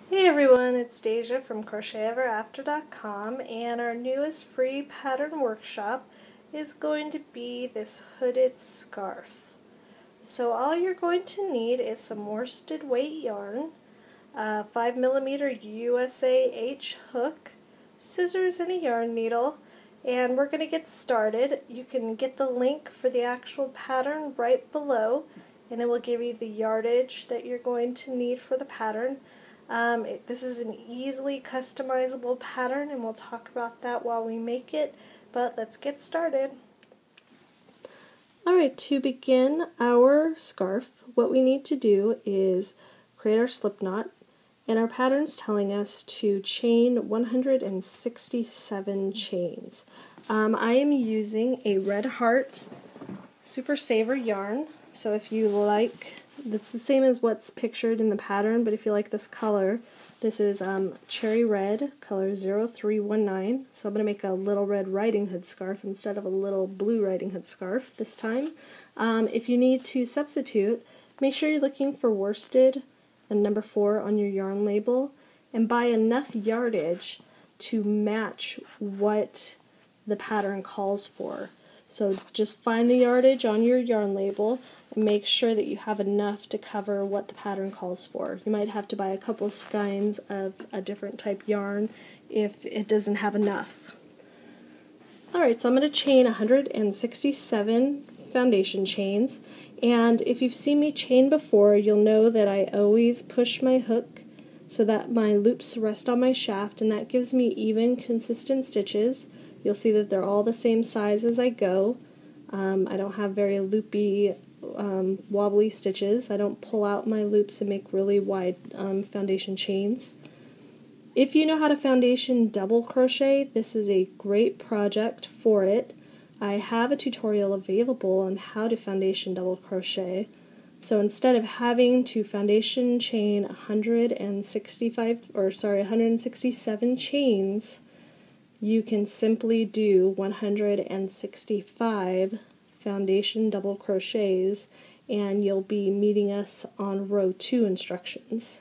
Hey everyone, it's Deja from CrochetEverAfter.com, and our newest free pattern workshop is going to be this hooded scarf. So all you're going to need is some worsted weight yarn, a 5mm USA H hook, scissors and a yarn needle, and we're going to get started. You can get the link for the actual pattern right below, and it will give you the yardage that you're going to need for the pattern. This is an easily customizable pattern, and we'll talk about that while we make it, but let's get started. Alright, to begin our scarf, what we need to do is create our slip knot, and our pattern is telling us to chain 167 chains. I am using a Red Heart Super Saver yarn, so if you like, that's the same as what's pictured in the pattern, but if you like this color, this is Cherry Red, color 0319, so I'm going to make a Little Red Riding Hood scarf instead of a Little Blue Riding Hood scarf this time. If you need to substitute, make sure you're looking for worsted and number 4 on your yarn label, and buy enough yardage to match what the pattern calls for. So just find the yardage on your yarn label and make sure that you have enough to cover what the pattern calls for. You might have to buy a couple skeins of a different type yarn if it doesn't have enough. Alright, so I'm going to chain 167 foundation chains, and if you've seen me chain before, you'll know that I always push my hook so that my loops rest on my shaft, and that gives me even, consistent stitches. You'll see that they're all the same size as I go. I don't have very loopy, wobbly stitches. I don't pull out my loops and make really wide foundation chains. If you know how to foundation double crochet, this is a great project for it. I have a tutorial available on how to foundation double crochet. So instead of having to foundation chain 167 chains, you can simply do 165 foundation double crochets, and you'll be meeting us on row 2 instructions.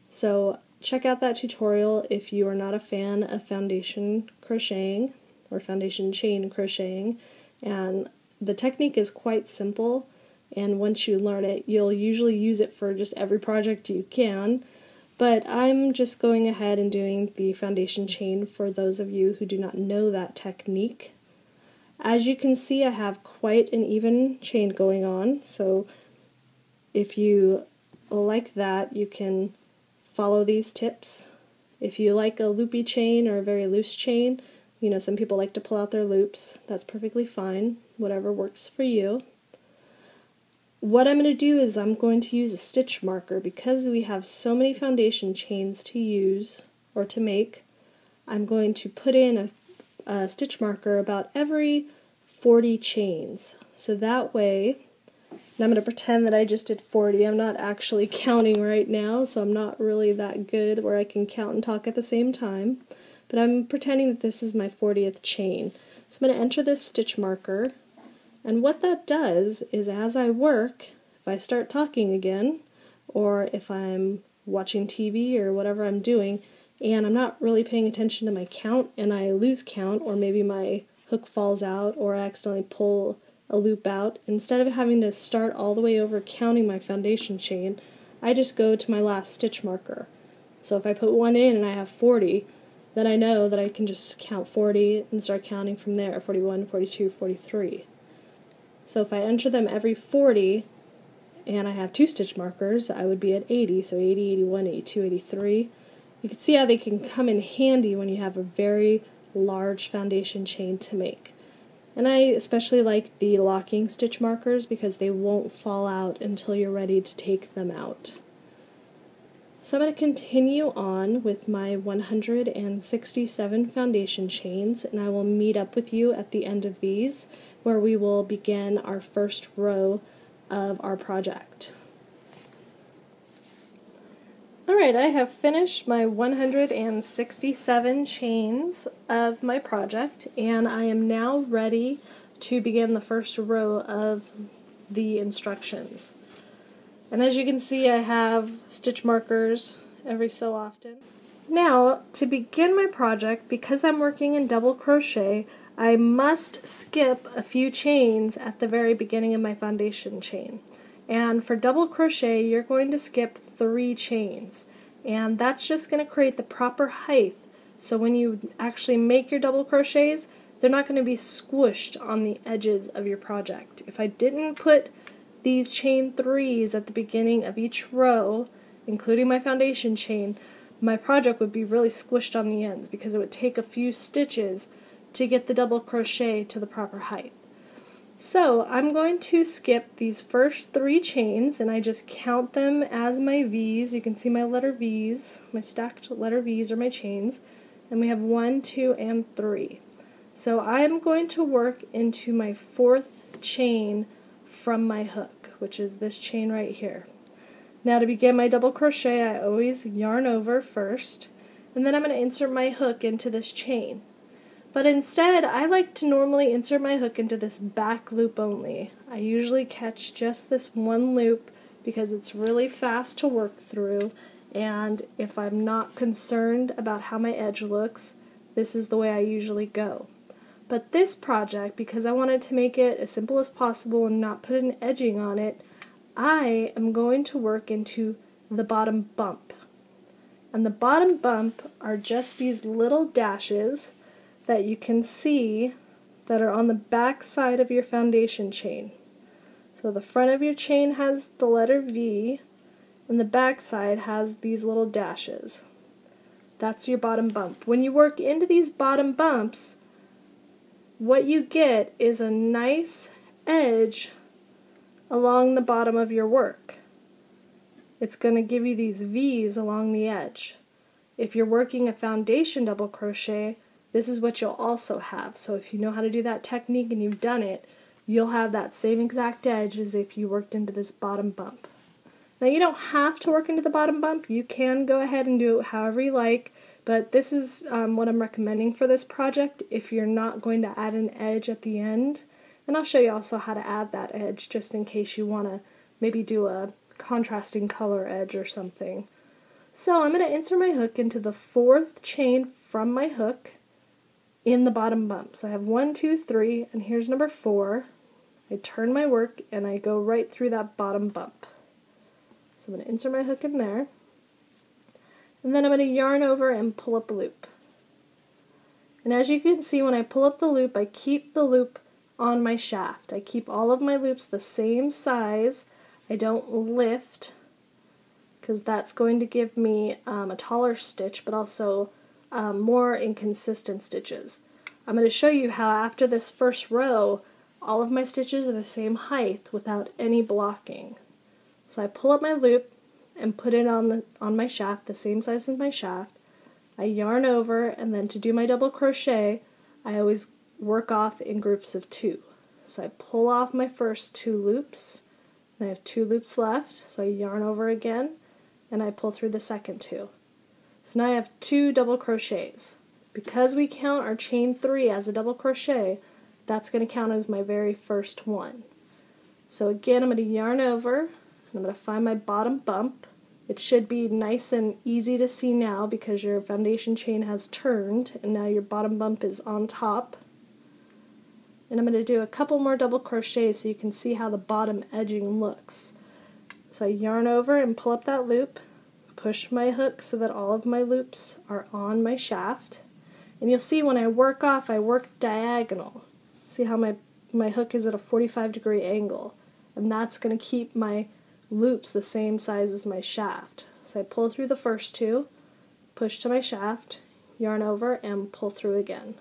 So check out that tutorial if you are not a fan of foundation crocheting or foundation chain crocheting, and the technique is quite simple, and once you learn it, you'll usually use it for just every project you can. But I'm just going ahead and doing the foundation chain for those of you who do not know that technique. As you can see, I have quite an even chain going on, so if you like that, you can follow these tips. If you like a loopy chain or a very loose chain, you know, some people like to pull out their loops. That's perfectly fine, whatever works for you. What I'm going to do is I'm going to use a stitch marker. Because we have so many foundation chains to use or to make, I'm going to put in a stitch marker about every 40 chains. So that way, and I'm going to pretend that I just did 40. I'm not actually counting right now, so I'm not really that good where I can count and talk at the same time. But I'm pretending that this is my 40th chain. So I'm going to enter this stitch marker. And what that does is, as I work, if I start talking again, or if I'm watching TV or whatever I'm doing, and I'm not really paying attention to my count, and I lose count, or maybe my hook falls out, or I accidentally pull a loop out, instead of having to start all the way over counting my foundation chain, I just go to my last stitch marker. So if I put one in and I have 40, then I know that I can just count 40 and start counting from there, 41, 42, 43. So if I enter them every 40, and I have 2 stitch markers, I would be at 80, so 80, 81, 82, 83. You can see how they can come in handy when you have a very large foundation chain to make. And I especially like the locking stitch markers because they won't fall out until you're ready to take them out. So I'm going to continue on with my 167 foundation chains, and I will meet up with you at the end of these, where we will begin our first row of our project. Alright, I have finished my 167 chains of my project, and I am now ready to begin the first row of the instructions. And as you can see, I have stitch markers every so often. Now, to begin my project, because I'm working in double crochet, I must skip a few chains at the very beginning of my foundation chain. And for double crochet, you're going to skip 3 chains. And that's just going to create the proper height. So when you actually make your double crochets, they're not going to be squished on the edges of your project. If I didn't put these chain 3s at the beginning of each row, including my foundation chain, my project would be really squished on the ends because it would take a few stitches to get the double crochet to the proper height. So I'm going to skip these first 3 chains, and I just count them as my V's. You can see my letter V's, my stacked letter V's are my chains, and we have 1, 2, and 3. So I'm going to work into my 4th chain from my hook, which is this chain right here. Now to begin my double crochet, I always yarn over first, and then I'm going to insert my hook into this chain. But instead, I like to normally insert my hook into this back loop only. I usually catch just this one loop because it's really fast to work through, and if I'm not concerned about how my edge looks, this is the way I usually go. But this project, because I wanted to make it as simple as possible and not put an edging on it, I am going to work into the bottom bump. And the bottom bump are just these little dashes that you can see that are on the back side of your foundation chain. So the front of your chain has the letter V, and the back side has these little dashes. That's your bottom bump. When you work into these bottom bumps, what you get is a nice edge along the bottom of your work. It's going to give you these V's along the edge. If you're working a foundation double crochet, this is what you'll also have. So if you know how to do that technique and you've done it, you'll have that same exact edge as if you worked into this bottom bump. Now you don't have to work into the bottom bump. You can go ahead and do it however you like, but this is what I'm recommending for this project if you're not going to add an edge at the end. And I'll show you also how to add that edge just in case you want to maybe do a contrasting color edge or something. So I'm going to insert my hook into the 4th chain from my hook in the bottom bump. So I have 1, 2, 3, and here's number 4. I turn my work and I go right through that bottom bump. So I'm going to insert my hook in there, and then I'm going to yarn over and pull up a loop. And as you can see, when I pull up the loop, I keep the loop on my shaft. I keep all of my loops the same size. I don't lift because that's going to give me a taller stitch, but also more inconsistent stitches. I'm going to show you how after this first row, all of my stitches are the same height without any blocking. So I pull up my loop and put it on my shaft, the same size as my shaft. I yarn over, and then to do my double crochet, I always work off in groups of 2. So I pull off my first 2 loops, and I have 2 loops left, so I yarn over again, and I pull through the second 2. So now I have 2 double crochets. Because we count our chain 3 as a double crochet, that's going to count as my very first one. So again, I'm going to yarn over, and I'm going to find my bottom bump. It should be nice and easy to see now because your foundation chain has turned, and now your bottom bump is on top. And I'm going to do a couple more double crochets so you can see how the bottom edging looks. So I yarn over and pull up that loop, push my hook so that all of my loops are on my shaft, and you'll see when I work off, I work diagonal. See how my hook is at a 45-degree angle, and that's going to keep my loops the same size as my shaft. So I pull through the first 2, push to my shaft, yarn over, and pull through again.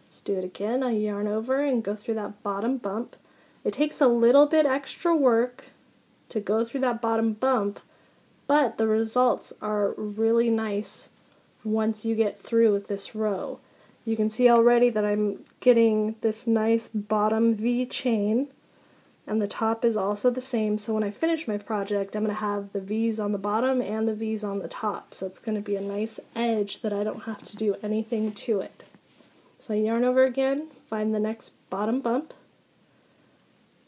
Let's do it again. I yarn over and go through that bottom bump. It takes a little bit extra work to go through that bottom bump, but the results are really nice once you get through with this row. You can see already that I'm getting this nice bottom V chain, and the top is also the same, so when I finish my project I'm going to have the V's on the bottom and the V's on the top, so it's going to be a nice edge that I don't have to do anything to it. So I yarn over again, find the next bottom bump,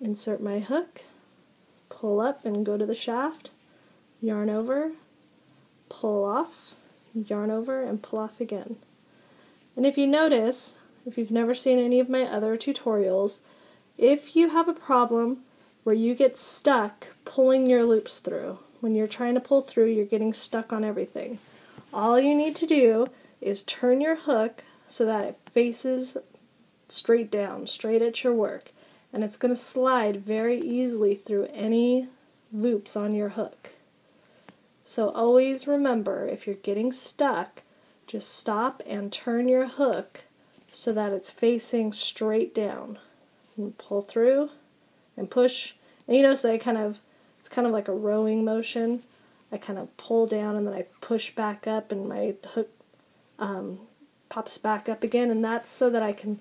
insert my hook, pull up and go to the shaft, yarn over, pull off, yarn over, and pull off again. And if you notice, if you've never seen any of my other tutorials, if you have a problem where you get stuck pulling your loops through, when you're trying to pull through, you're getting stuck on everything, all you need to do is turn your hook so that it faces straight down, straight at your work, and it's going to slide very easily through any loops on your hook. So always remember, if you're getting stuck, just stop and turn your hook so that it's facing straight down. And pull through and push. And you notice that it's kind of like a rowing motion. I kind of pull down and then I push back up and my hook pops back up again, and that's so that I can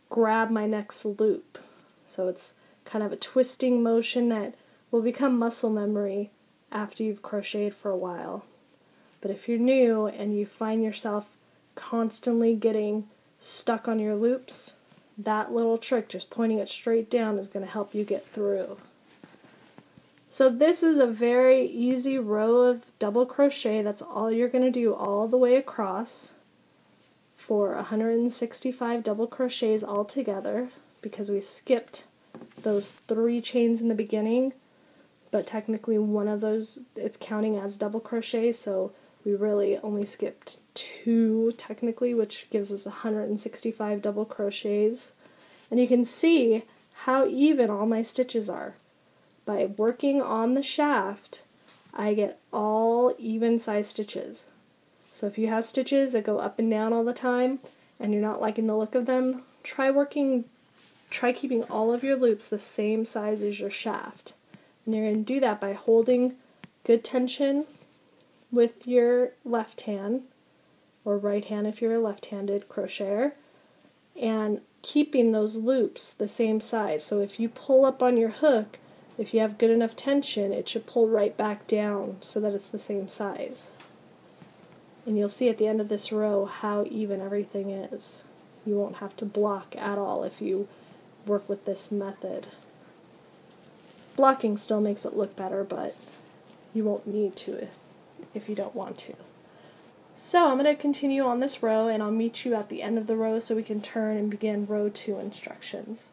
grab my next loop. So it's kind of a twisting motion that will become muscle memory after you've crocheted for a while. But if you're new and you find yourself constantly getting stuck on your loops, that little trick, just pointing it straight down, is going to help you get through. So this is a very easy row of double crochet. That's all you're going to do all the way across for 165 double crochets all together, because we skipped those 3 chains in the beginning, but technically one of those, it's counting as double crochet, so we really only skipped 2 technically, which gives us 165 double crochets. And you can see how even all my stitches are. By working on the shaft, I get all even size stitches. So if you have stitches that go up and down all the time and you're not liking the look of them, try keeping all of your loops the same size as your shaft. And you're going to do that by holding good tension with your left hand, or right hand if you're a left-handed crocheter, and keeping those loops the same size. So if you pull up on your hook, if you have good enough tension, it should pull right back down so that it's the same size. And you'll see at the end of this row how even everything is. You won't have to block at all if you work with this method. Blocking still makes it look better, but you won't need to if you don't want to. So I'm going to continue on this row, and I'll meet you at the end of the row so we can turn and begin row 2 instructions.